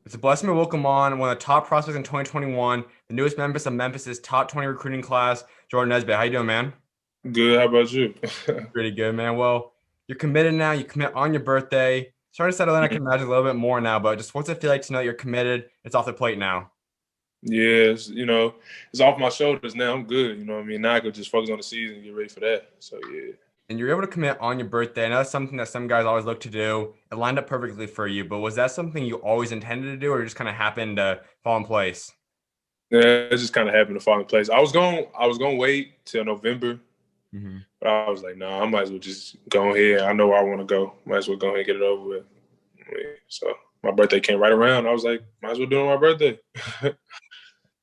It's a blessing to welcome on one of the top prospects in 2021, the newest Memphis of Memphis's top 20 recruiting class, Jordan Nesbitt. How you doing, man? Good. How about you? Pretty good, man. Well, you're committed now. You commit on your birthday. Starting to settle in, I can imagine a little bit more now, but just what's it feel like to know you're committed? It's off the plate now. Yes, it's off my shoulders now. I'm good. You know what I mean? Now I could just focus on the season and get ready for that. So yeah. And you're able to commit on your birthday. I know that's something that some guys always look to do. It lined up perfectly for you, but was that something you always intended to do or just kind of happened to fall in place? Yeah, it just kind of happened to fall in place. I was going to wait till November, Mhm. but I was like, nah, I might as well just go ahead. I know where I want to go. Might as well go ahead and get it over with. Yeah, so my birthday came right around. I was like, might as well do it on my birthday. Let's go.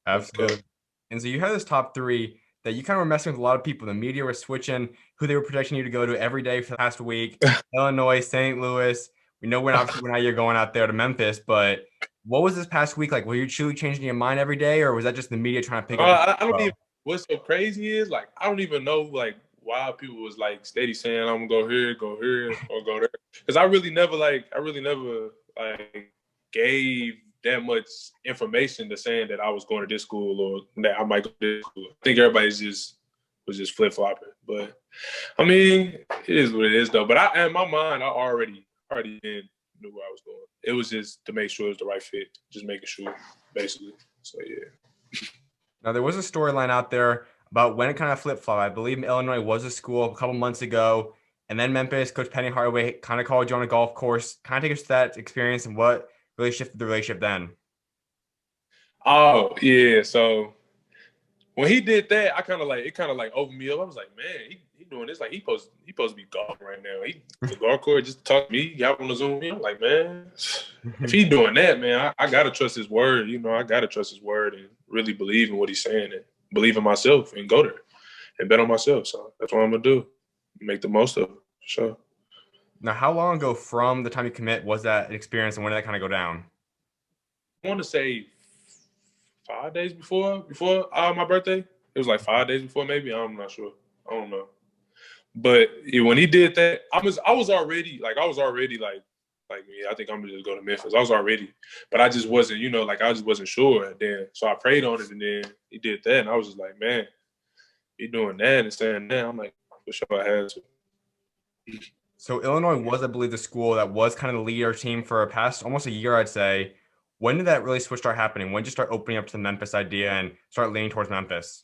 Absolutely. And so you had this top three that you kind of were messing with a lot of people. The media were switching who they were projecting you to go to every day for the past week. Illinois, St. Louis. We know we're not you're going out there to Memphis, but what was this past week like? Were you truly changing your mind every day, or was that just the media trying to pick up? I don't even. What's so crazy is like I don't even know like why people was like steady saying I'm gonna go here, or go there. Because I really never like gave that much information to saying that I was going to this school or that I might go to this school. I think everybody's just was just flip flopping. But I mean, it is what it is though. But in my mind, I already knew where I was going. It was just to make sure it was the right fit, just making sure, basically. So yeah. Now there was a storyline out there about when it kind of flip flop. I believe Illinois was a school a couple months ago, and then Memphis, Coach Hardaway kind of called you on a golf course. Kind of take us to that experience and what really shifted the relationship then. Oh yeah, so when he did that, I kind of like opened me up. I was like, man, he doing this like he supposed to be golfing right now. He the golf course just talk to me, got on the Zoom. I'm like, man, if he doing that, man, I gotta trust his word. I gotta trust his word and really believe in what he's saying and believe in myself and go there and bet on myself. So that's what I'm gonna do. Make the most of it. Sure. Now, how long ago from the time you commit was that experience, and when did that kind of go down? I want to say 5 days before my birthday. It was like 5 days before, maybe. I'm not sure. I don't know. But yeah, when he did that, I was already like yeah, I think I'm gonna just go to Memphis. I was already, but I just wasn't, like I just wasn't sure. And then so I prayed on it, and then he did that, and I was just like, man, he doing that and saying that. I'm like, for sure I had to. So Illinois was, I believe, the school that was kind of the leader team for a past almost a year, I'd say. When did that really switch start happening? When did you start opening up to the Memphis idea and start leaning towards Memphis?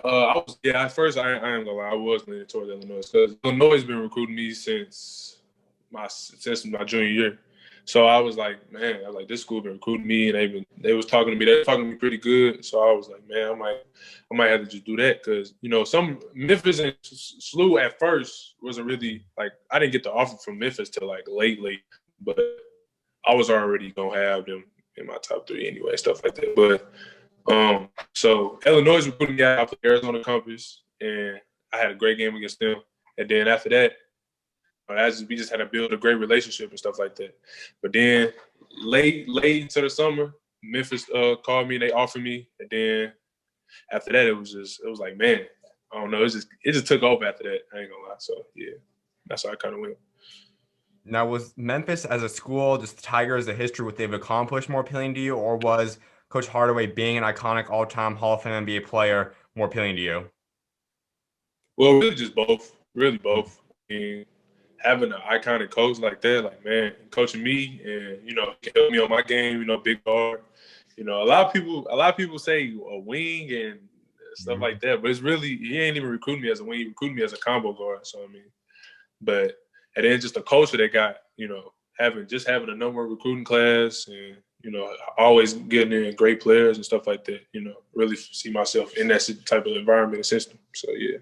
At first I ain't gonna lie, I was leaning towards Illinois because Illinois has been recruiting me since my junior year. So I was like, man, this school been recruiting me, and they was talking to me. They were talking to me pretty good. So I was like, man, I might have to just do that because some Memphis and SLU at first wasn't really like I didn't get the offer from Memphis till like late, but I was already gonna have them in my top three anyway, stuff like that. But so Illinois was recruiting me out. I played Arizona Compass, and I had a great game against them. And then after that, we just had to build a great relationship and stuff like that. But then late into the summer, Memphis called me and they offered me. And then after that, it was like, man, I don't know. It just took off after that. I ain't gonna lie. So yeah, that's how I kind of went. Now, was Memphis as a school, just the Tigers, the history, what they've accomplished more appealing to you, or was Coach Hardaway being an iconic all-time Hall of Fame NBA player more appealing to you? Well, really just both. Really both. And having an iconic coach like that, like man, coaching me and he can help me on my game, big guard. A lot of people say a wing and stuff Mhm. like that, but it's really he ain't even recruiting me as a wing, he recruited me as a combo guard. So I mean, but and then just the culture they got, having a number of recruiting class and always getting in great players and stuff like that. Really see myself in that type of environment and system. So yeah.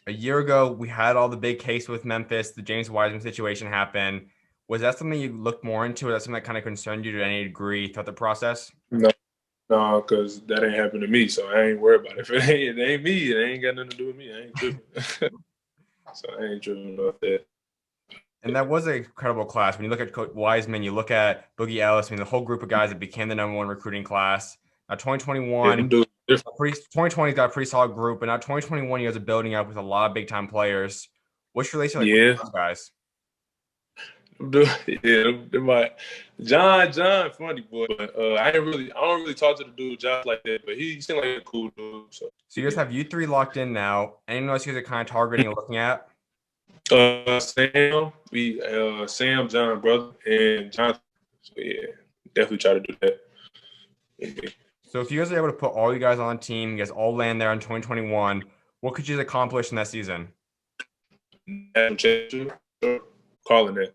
A year ago, we had all the big case with Memphis. The James Wiseman situation happened. Was that something you looked more into, or that something that kind of concerned you to any degree throughout the process? No, no, because that ain't happened to me, so I ain't worried about it. If it ain't me, it ain't got nothing to do with me. I ain't tripping. So I ain't tripping about that. And that was an incredible class. When you look at Coach Wiseman, you look at Boogie Ellis, I mean, the whole group of guys that became the number one recruiting class. Now, Yeah, 2021, them dudes different. 2020's got a pretty solid group, but now 2021, you guys are building up with a lot of big time players. What's your relationship like with Yeah, those guys? Yeah, my John, funny boy. But I don't really talk to the dude Josh like that. But he seemed like a cool dude. So So you guys have you three locked in now. Anyone else you guys are kind of targeting and looking at? Sam, John, brother, and Jonathan. So yeah, definitely try to do that. So if you guys are able to put all you guys on a team, you guys all land there in 2021, what could you accomplish in that season? Calling that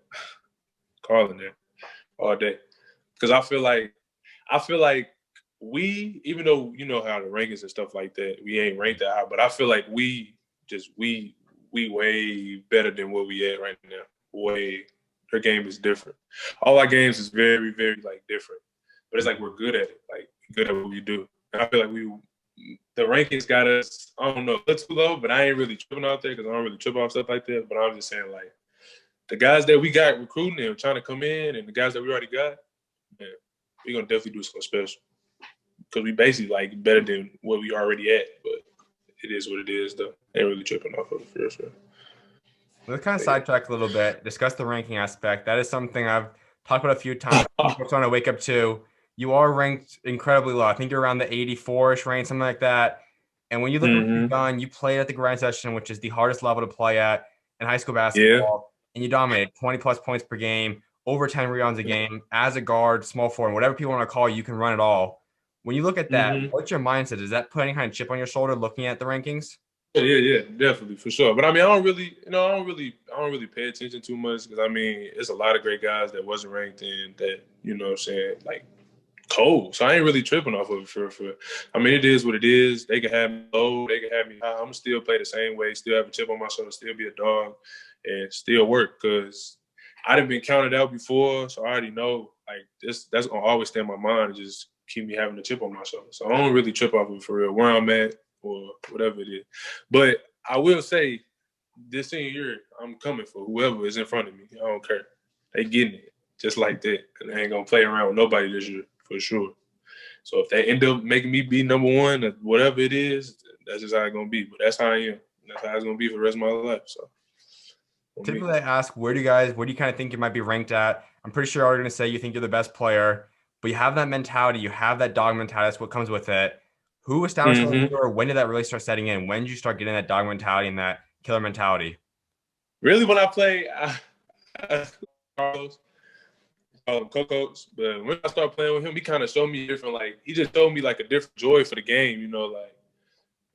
all day, because I feel like we, even though you know how the rankings and stuff like that, we ain't ranked that high, but I feel like we way better than what we at right now. Way, their game is different. All our games is very, very like different, but it's like we're good at it, like good at what we do. And I feel like the rankings got us, I don't know, too low, but I ain't really tripping out there because I don't really trip off stuff like that. But I'm just saying, like, the guys that we got recruiting and trying to come in, and the guys that we already got, man, we're gonna definitely do something special because we basically like better than what we already at. But it is what it is, though. Ain't really tripping off of it for sure. Let's kind of sidetrack a little bit, discuss the ranking aspect. That is something I've talked about a few times. People trying to wake up to. You are ranked incredibly low. I think you're around the 84-ish range, something like that. And when you look at what you've done, you played at the grind session, which is the hardest level to play at in high school basketball, and you dominated 20-plus points per game, over 10 rebounds a game, as a guard, small forward, whatever people want to call you, you can run it all. When you look at that, what's your mindset? Does that put any kind of chip on your shoulder looking at the rankings? Yeah, definitely for sure. But I mean, I don't really pay attention too much because I mean, it's a lot of great guys that wasn't ranked in that, you know what I'm saying, like cold. So I ain't really tripping off of it for. I mean, it is what it is. They can have me low, they can have me high. I'm still play the same way, still have a chip on my shoulder, still be a dog, and still work because I done been counted out before, so I already know like this. That's gonna always stay in my mind and just keep me having a chip on my shoulder. So I don't really trip off of it for real, where I'm at or whatever it is. But I will say, this senior year, I'm coming for whoever is in front of me. I don't care. They getting it just like that, and they ain't gonna play around with nobody this year for sure. So if they end up making me be number one or whatever it is, that's just how it's gonna be. But that's how I am. That's how it's gonna be for the rest of my life. So typically I ask, where do you kind of think you might be ranked at? I'm pretty sure you're going to say you think you're the best player, but you have that mentality, you have that dog mentality. That's what comes with it. Who established that, or when did that really start setting in? When did you start getting that dog mentality and that killer mentality? Really, when I play, Carlos, Coco's, but when I started playing with him, he kind of showed me different, like, he just showed me like a different joy for the game, you know, like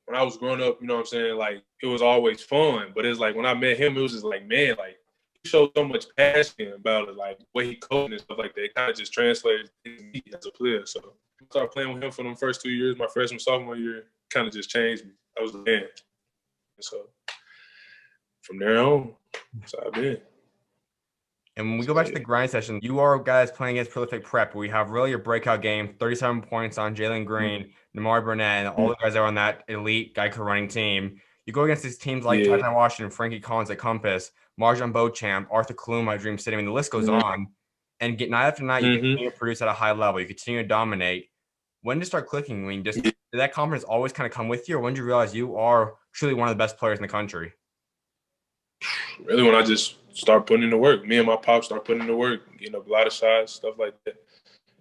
when I was growing up, you know what I'm saying, like it was always fun, but it's like when I met him, it was just like, man, like he showed so much passion about it, like the way he coached and stuff like that. It kind of just translated to me as a player. So I started playing with him for them first 2 years. My freshman, sophomore year kind of just changed me. I was a man. So from there on, that's how I've been. And when we go back to the grind session, you are guys playing against Prolific Prep, where you have really your breakout game, 37 points on Jalen Green, Namari Burnett, and all the guys that are on that elite Geico running team. You go against these teams like Ty Washington, Frankie Collins at Compass, Marjan Beauchamp, Arthur Kalum, my Dream City. I mean, the list goes on. And get night after night, you continue to produce at a high level. You continue to dominate. When did it start clicking? I mean, did that confidence always kind of come with you, or when did you realize you are truly one of the best players in the country? Really, when I just start putting in the work, me and my pop start putting in the work, getting up a lot of shots, stuff like that.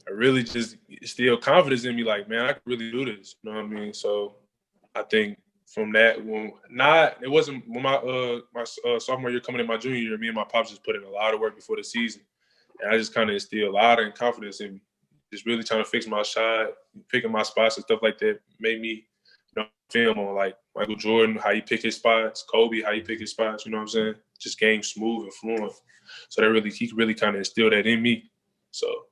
I really just instilled confidence in me, like, man, I can really do this. You know what I mean? So I think from that, it wasn't when my sophomore year coming in my junior year, me and my pops just put in a lot of work before the season. And I just kind of instilled a lot of confidence in me. Just really trying to fix my shot, picking my spots and stuff like that made me, film on like Michael Jordan, how he pick his spots, Kobe, how he pick his spots, you know what I'm saying? Just game smooth and fluent. So he really kind of instilled that in me. So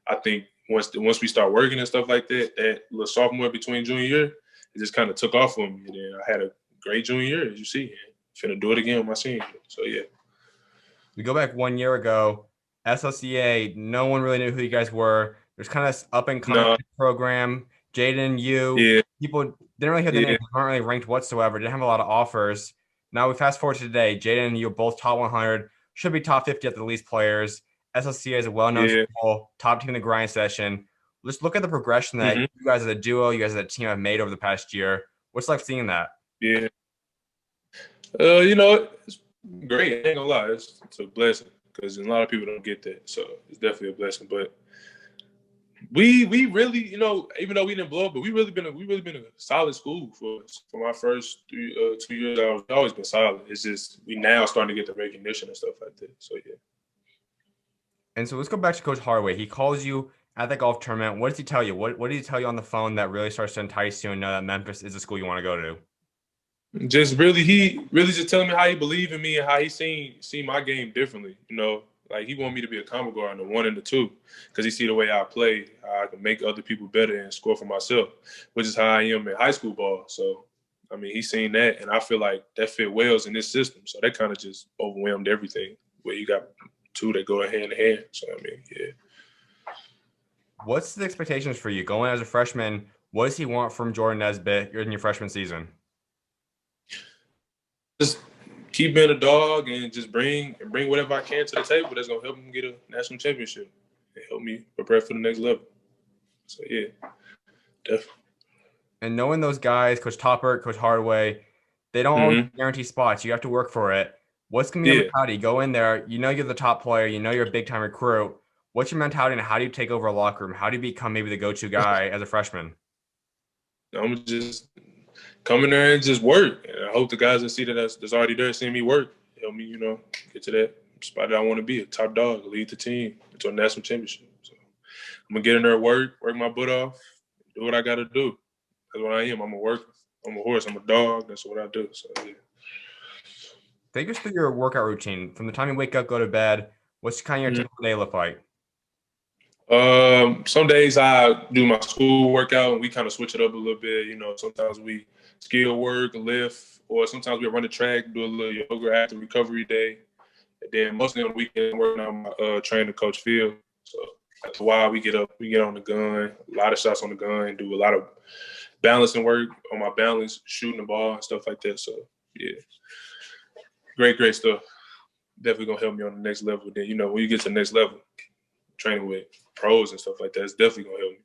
I think once we start working and stuff like that, that little sophomore between junior year, it just kind of took off for me. And then I had a great junior year, as you see. And finna do it again with my senior year. So yeah. We go back 1 year ago, SLCA, no one really knew who you guys were. There's kind of up and coming program. Jaden, people didn't really hear the names, weren't really ranked whatsoever, didn't have a lot of offers. Now we fast forward to today. Jaden and you are both top 100, should be top 50 at the least players. SLCA is a well-known school, top team in the grind session. Let's look at the progression that you guys as a duo, you guys as a team have made over the past year. What's like seeing that? Yeah. It's great. I ain't gonna lie. It's a blessing. because a lot of people don't get that. So it's definitely a blessing. But we really, you know, even though we didn't blow up, but we really been a solid school for my first 2 years. I've always been solid. It's just we now starting to get the recognition and stuff like that. So yeah. And so let's go back to Coach Hardaway. He calls you at the golf tournament. What does he tell you? What did he tell you on the phone that really starts to entice you and know that Memphis is a school you want to go to? Just really, he really just telling me how he believed in me and how he seen my game differently. You know, like he wanted me to be a combo guard on the 1 and the 2 because he see the way I play, how I can make other people better and score for myself, which is how I am in high school ball. So, I mean, he's seen that, and I feel like that fit well in this system. So that kind of just overwhelmed everything. Where you got two that go hand in hand. So I mean, yeah. What's the expectations for you going as a freshman? What does he want from Jordan Nesbitt in your freshman season? Just keep being a dog and just bring whatever I can to the table that's gonna help him get a national championship and help me prepare for the next level. So yeah, definitely. And knowing those guys, Coach Topper, Coach Hardaway, they don't always guarantee spots. You have to work for it. What's gonna be your mentality? Go in there, you know you're the top player, you know you're a big time recruit. What's your mentality and how do you take over a locker room? How do you become maybe the go-to guy as a freshman? I'm just come in there and just work. And I hope the guys that see that's already there seeing me work help me, you know, get to that spot that I want to be, a top dog, lead the team to a national championship. So I'm gonna get in there, work my butt off, do what I got to do. That's what I am. I'm a worker. I'm a horse. I'm a dog. That's what I do. So yeah. Take us through your workout routine from the time you wake up, go to bed. What's kind of your typical day look like? Some days I do my school workout and we kind of switch it up a little bit. You know, sometimes we skill work, lift, or sometimes we run the track, do a little yoga after recovery day. And then mostly on the weekend, I'm working on my trainer, Coach Phil. So after a while, we get up, we get on the gun, a lot of shots on the gun, do a lot of balancing work on my balance, shooting the ball and stuff like that. So yeah, great stuff. Definitely gonna help me on the next level. Then, you know, when you get to the next level, training with pros and stuff like that, it's definitely gonna help me.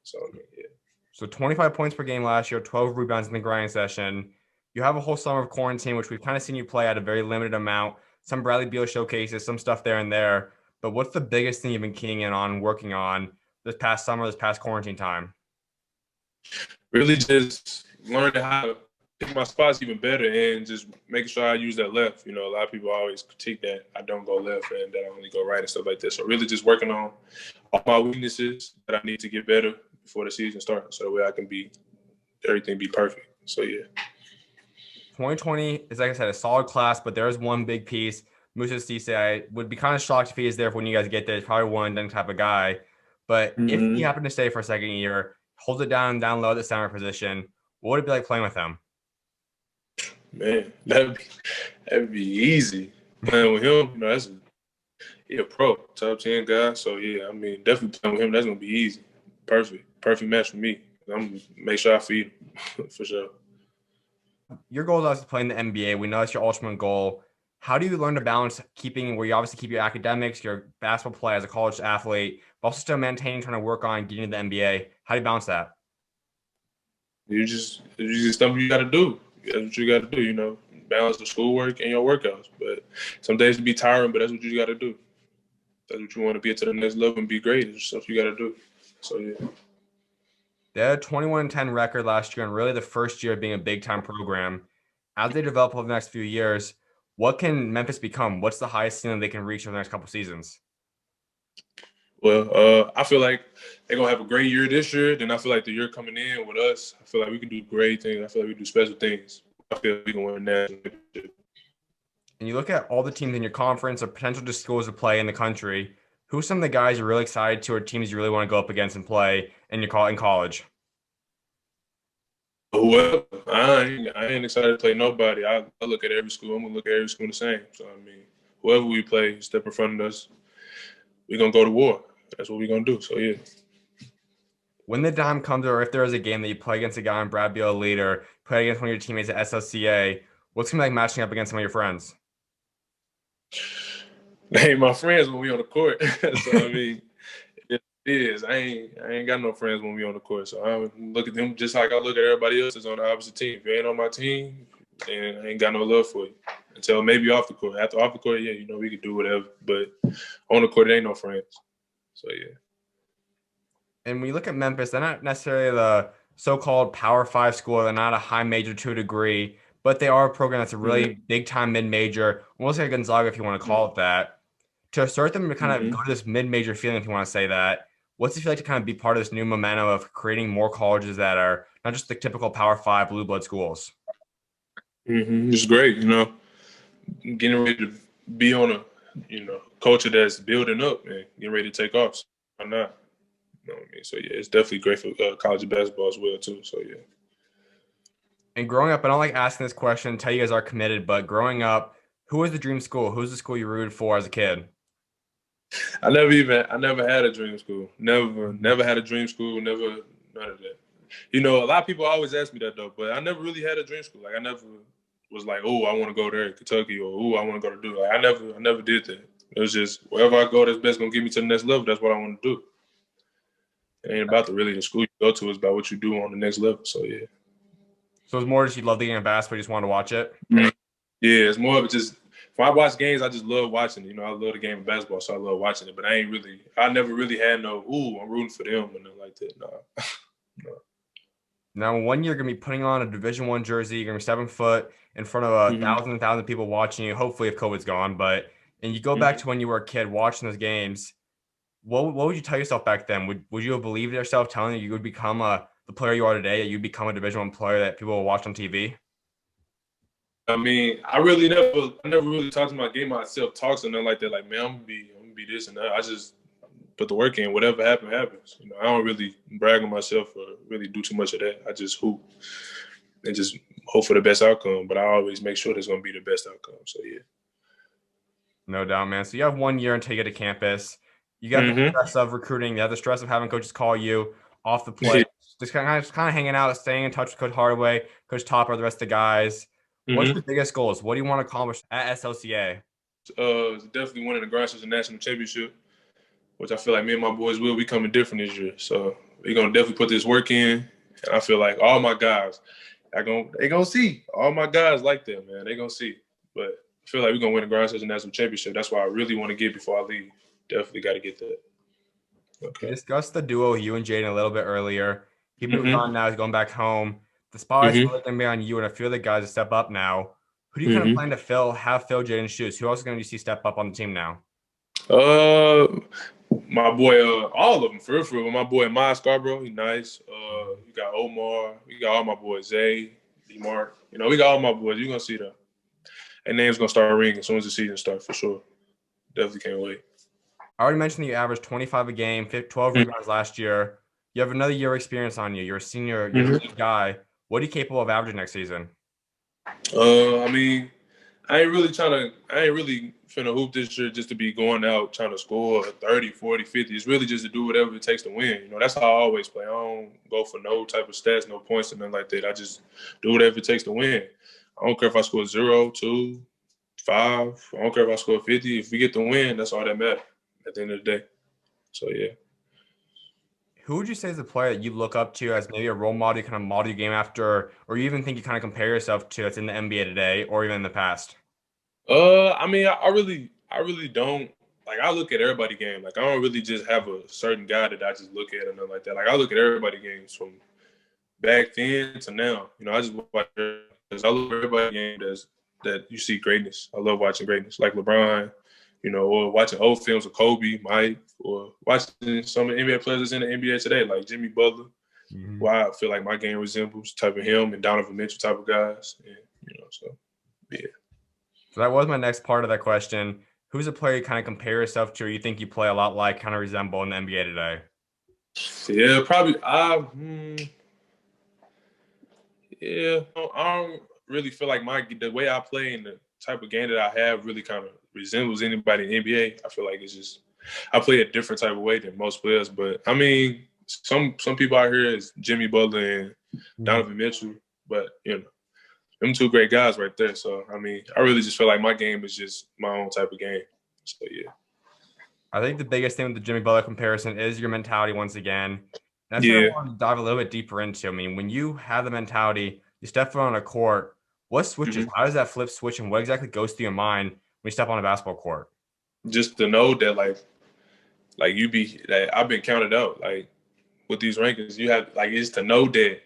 So I mean, yeah. So 25 points per game last year, 12 rebounds in the grinding session. You have a whole summer of quarantine, which we've kind of seen you play at a very limited amount. Some Bradley Beal showcases, some stuff there and there. But what's the biggest thing you've been keying in on, working on this past summer, this past quarantine time? Really just learning how to pick my spots even better and just making sure I use that left. You know, a lot of people always critique that I don't go left and that I only go right and stuff like that. So really just working on all my weaknesses that I need to get better before the season starts so that way I can everything be perfect. So yeah. 2020 is, like I said, a solid class, but there is one big piece. Moussa Cisse, I would be kind of shocked if he is there when you guys get there. He's probably one and done type of guy. But if he happened to stay for a second year, hold it down low at the center position, what would it be like playing with him? Man, that'd be easy. Playing with him, you know, he a pro, top 10 guy. So yeah, I mean, definitely playing with him, that's gonna be easy. Perfect match for me. I'm gonna make sure I feed him for sure. Your goal is obviously playing the NBA. We know that's your ultimate goal. How do you learn to balance keeping where you obviously keep your academics, your basketball play as a college athlete, but also still maintaining trying to work on getting to the NBA? How do you balance that? You just something you got to do. That's what you got to do. You know, balance the schoolwork and your workouts. But some days it be tiring, but that's what you got to do. That's what you want to be to the next level and be great. It's stuff you got to do. So yeah. They had a 21-10 record last year and really the first year of being a big-time program. As they develop over the next few years, what can Memphis become? What's the highest ceiling they can reach over the next couple seasons? Well, I feel like they're going to have a great year this year. Then I feel like the year coming in with us, I feel like we can do great things. I feel like we do special things. I feel like we can win that. And you look at all the teams in your conference or potential schools to play in the country, who are some of the guys you're really excited to or teams you really want to go up against and play in college? Well, I ain't excited to play nobody. I look at every school. I'm going to look at every school the same. So, I mean, whoever we play, step in front of us, we're going to go to war. That's what we're going to do. So, yeah. When the time comes, or if there is a game that you play against a guy on Bradley Beal leader, play against one of your teammates at SLCA, what's going to be like matching up against some of your friends? They ain't my friends when we on the court. So, I mean, it is. I ain't got no friends when we on the court. So, I look at them just like I look at everybody else that's on the opposite team. If you ain't on my team, then I ain't got no love for you until maybe off the court. After off the court, yeah, we could do whatever. But on the court, it ain't no friends. So yeah. And when you look at Memphis, they're not necessarily the so-called Power Five school. They're not a high major to a degree, but they are a program that's a really big-time mid-major, almost like Gonzaga, if you want to call it that. To assert them to kind of go to this mid-major feeling, if you want to say that, what's it feel like to kind of be part of this new momentum of creating more colleges that are not just the typical Power Five blue blood schools? It's great, getting ready to be on a, culture that's building up and getting ready to take off. So why not? You know what I mean? So yeah, it's definitely great for college basketball as well too. So yeah. And growing up, I don't like asking this question until you guys are committed, but growing up, who was the dream school? Who's the school you rooted for as a kid? I never had a dream school. Never had a dream school. Never, none of that. A lot of people always ask me that though, but I never really had a dream school. Like I never was like, oh, I want to go there in Kentucky, or oh, I want to go to Duke. Like I never did that. It was just wherever I go, that's best gonna get me to the next level. That's what I want to do. It ain't about the school you go to. It's about what you do on the next level. So yeah. So it's more just you love the game of basketball, you just wanted to watch it? Yeah, it's more of just when I watch games, I just love watching it. I love the game of basketball, so I love watching it. But I never really had no, I'm rooting for them and nothing like that. Nah. No. Now, one year you're gonna be putting on a Division I jersey. You're gonna be 7 foot in front of a thousand people watching you. Hopefully, if COVID's gone, and you go back to when you were a kid watching those games. What would you tell yourself back then? Would you have believed yourself telling you would become the player you are today? That you'd become a Division I player that people will watch on TV? I mean, I never really talked to my game myself, talks and nothing like that. Like, man, I'm gonna be this and that. I just put the work in. Whatever happens. I don't really brag on myself or really do too much of that. I just hoop and just hope for the best outcome. But I always make sure there's gonna be the best outcome. So yeah. No doubt, man. So you have 1 year until you get to campus. You got the stress of recruiting. You have the stress of having coaches call you off the play. Just kind of hanging out, staying in touch with Coach Hardaway, Coach Topper, the rest of the guys. What's your biggest goals? What do you want to accomplish at SLCA? Definitely winning the Grassroots National Championship, which I feel like me and my boys will be coming different this year. So we're gonna definitely put this work in, and I feel like all my guys, they gonna see. All my guys like that, man. They gonna see. But I feel like we're gonna win the Grassroots National Championship. That's what I really want to get before I leave. Definitely got to get that. Okay. We discussed the duo, you and Jaden, a little bit earlier. He moved on now. He's going back home. The spotlight's really going to be on you and a few of the guys to step up now. Who do you kind of plan to have fill Jaden's shoes? Who else is going to see step up on the team now? My boy, all of them, for real. My boy, Miles Scarborough, he's nice. You got Omar. You got all my boys, Zay, D-Mark. We got all my boys. You're going to see them. And name's going to start ringing as soon as the season starts, for sure. Definitely can't wait. I already mentioned that you averaged 25 a game, 12 rebounds last year. You have another year of experience on you. You're a senior, you're a lead guy. What are you capable of averaging next season? I mean, I ain't really finna hoop this year just to be going out trying to score 30, 40, 50. It's really just to do whatever it takes to win. That's how I always play. I don't go for no type of stats, no points, and nothing like that. I just do whatever it takes to win. I don't care if I score 0, 2, 5. I don't care if I score 50. If we get the win, that's all that matters at the end of the day. So, yeah. Who would you say is the player that you look up to as maybe a role model, you kind of model your game after, or you even think you kind of compare yourself to that's in the NBA today or even in the past? I mean, I really don't. Like, I look at everybody's game. Like, I don't really just have a certain guy that I just look at or nothing like that. Like, I look at everybody's games from back then to now. I just watch I look at everybody's game that you see greatness. I love watching greatness, like LeBron, or watching old films of Kobe, Mike, or watching some of the NBA players that's in the NBA today, like Jimmy Butler, who I feel like my game resembles, type of him, and Donovan Mitchell type of guys. And, so, yeah. So that was my next part of that question. Who's a player you kind of compare yourself to or you think you play a lot like, kind of resemble in the NBA today? Yeah, probably. I don't really feel like the way I play and the type of game that I have really kind of resembles anybody in the NBA. I feel like it's just I play a different type of way than most players. But I mean, some people out here is Jimmy Butler and Donovan Mitchell, but them two great guys right there. So I mean, I really just feel like my game is just my own type of game. So yeah. I think the biggest thing with the Jimmy Butler comparison is your mentality once again. And that's what I want to dive a little bit deeper into. I mean, when you have the mentality, you step foot on a court, What switches? How does that flip switch, and what exactly goes through your mind when you step on a basketball court? Just to know that like you be that I've been counted out. Like with these rankings, you have like it's to know that,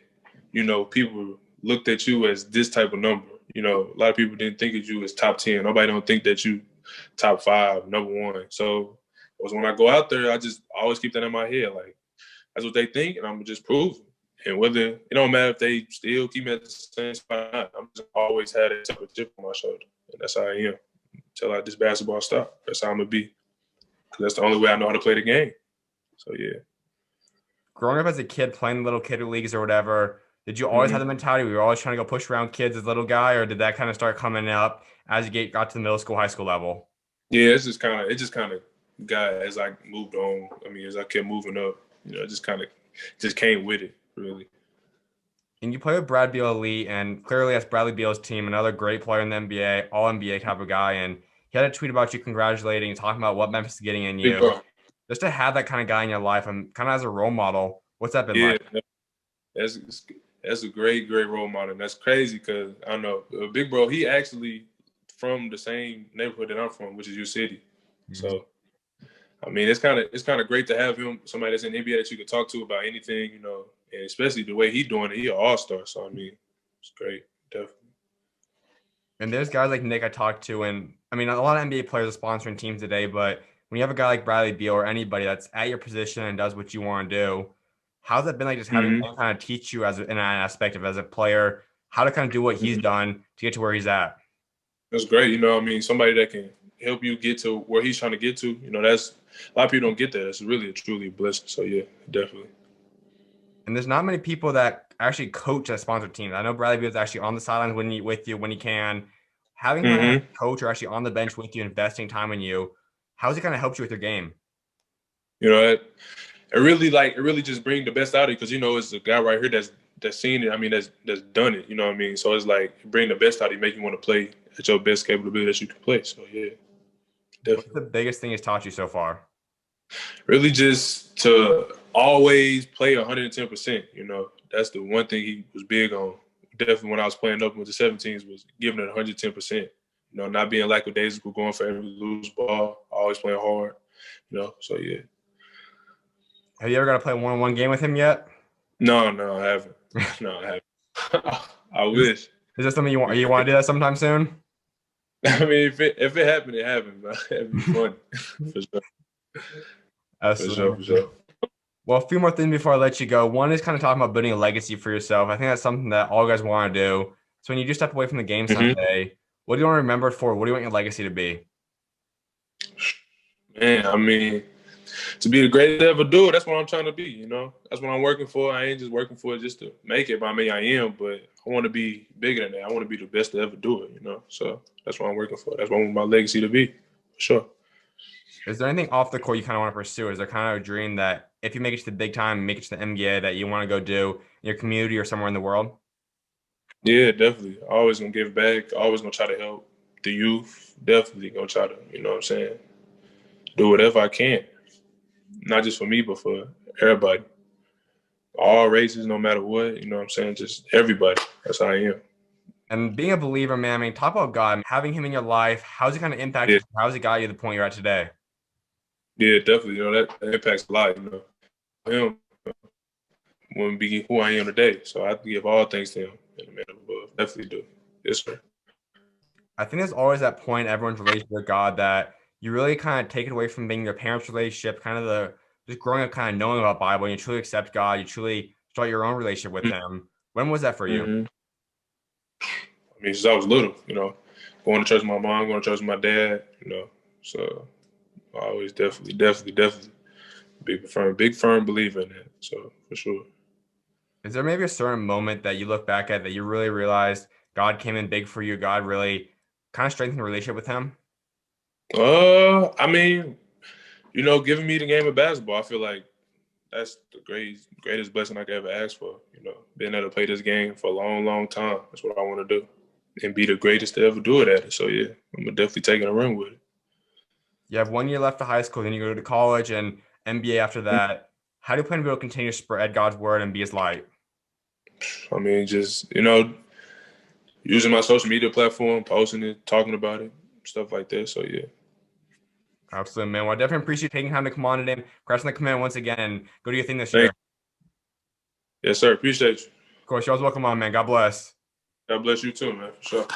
people looked at you as this type of number. A lot of people didn't think of you as top 10. Nobody don't think that you top 5, number 1. So it was when I go out there, I just always keep that in my head. Like that's what they think, and I'm just prove it. And whether it don't matter if they still keep me at the same spot or not, I'm just always had that type of chip on my shoulder. And that's how I am. Until this basketball stop. That's how I'm gonna be. Cause that's the only way I know how to play the game. So yeah. Growing up as a kid, playing little kid leagues or whatever, did you always have the mentality we were always trying to go push around kids as a little guy, or did that kind of start coming up as you got to the middle school, high school level? Yeah, it just kind of got as I moved on. I mean, as I kept moving up, it just came with it, really. And you play with Brad Beal Elite, and clearly that's Bradley Beal's team, another great player in the NBA, all NBA type of guy. And he had a tweet about you congratulating, talking about what Memphis is getting in you. Just to have that kind of guy in your life and kind of as a role model, what's that been like? That's a great role model. And that's crazy because I know Big Bro, he actually from the same neighborhood that I'm from, which is your city. So, I mean, it's kind of great to have him, somebody that's in the NBA that you can talk to about anything, and especially the way he's doing it. He's an all-star. So, I mean, it's great, definitely. And there's guys like Nick I talked to, and I mean, a lot of NBA players are sponsoring teams today, but when you have a guy like Bradley Beal or anybody that's at your position and does what you want to do, how's that been like just having him kind of teach you in an aspect of as a player, how to kind of do what he's done to get to where he's at? That's great. I mean, somebody that can help you get to where he's trying to get to, that's a lot of people don't get that. That's really truly a blessing. So yeah, definitely. And there's not many people that actually coach at sponsored teams. I know Bradley Beal is actually on the sidelines when he can. Having him as a coach or actually on the bench with you, investing time in you, how has it kind of helped you with your game? It really just bring the best out of it because it's a guy right here that's seen it. I mean, that's done it. You know what I mean? So it's like bring the best out of you, make you want to play at your best capability that you can play. So yeah, definitely. What's the biggest thing he's taught you so far? Really, just to always play 110%. That's the one thing he was big on. Definitely when I was playing up with the 17s was giving it 110%. Not being lackadaisical, going for every loose ball, always playing hard. So yeah. Have you ever got to play a one-on-one game with him yet? No, I haven't. No, I haven't. I wish. Is that something you want to do that sometime soon? I mean, if it happened, it happened. But it'd be fun for sure. Absolutely. For sure. Well, a few more things before I let you go. One is kind of talking about building a legacy for yourself. I think that's something that all guys want to do. So when you do step away from the game someday, what do you want to remember it for? What do you want your legacy to be? Man, I mean, to be the greatest to ever do it, that's what I'm trying to be, That's what I'm working for. I ain't just working for it just to make it. But I mean, I am, but I want to be bigger than that. I want to be the best to ever do it, So that's what I'm working for. That's what I want my legacy to be, for sure. Is there anything off the court you kind of want to pursue? Is there kind of a dream that if you make it to the big time, make it to the NBA, that you want to go do in your community or somewhere in the world? Yeah, definitely. Always going to give back. Always going to try to help the youth. Definitely going to try to, what I'm saying, do whatever I can. Not just for me, but for everybody. All races, no matter what, what I'm saying, just everybody. That's how I am. And being a believer, man, I mean, talk about God, having him in your life, how's it kind of impacted you? How's it got you to the point you're at today? Yeah, definitely. That impacts a lot, Him wouldn't be who I am today. So I have to give all things to him and the man above. Definitely do. Yes, sir. I think there's always that point everyone's relationship with God that you really kind of take it away from being your parents' relationship, kind of just growing up kind of knowing about Bible, and you truly accept God, you truly start your own relationship with him. When was that for you? I mean, since I was little, going to church with my mom, going to church with my dad, so I always definitely big firm believer in that. So for sure. Is there maybe a certain moment that you look back at that you really realized God came in big for you? God really kind of strengthened the relationship with him? I mean, giving me the game of basketball, I feel like that's the greatest blessing I could ever ask for. Being able to play this game for a long, long time. That's what I want to do. And be the greatest to ever do it at it. So yeah, I'm definitely taking a run with it. You have 1 year left of high school, then you go to college and NBA after that. How do you plan to be able to continue to spread God's word and be his light? I mean, just, using my social media platform, posting it, talking about it, stuff like that. So yeah. Absolutely, man. Well, I definitely appreciate you taking time to come on today. Congrats on the command once again, and go do your thing this year. Yes, sir. Appreciate you. Of course, you're always welcome on, man. God bless. God bless you too, man. For sure.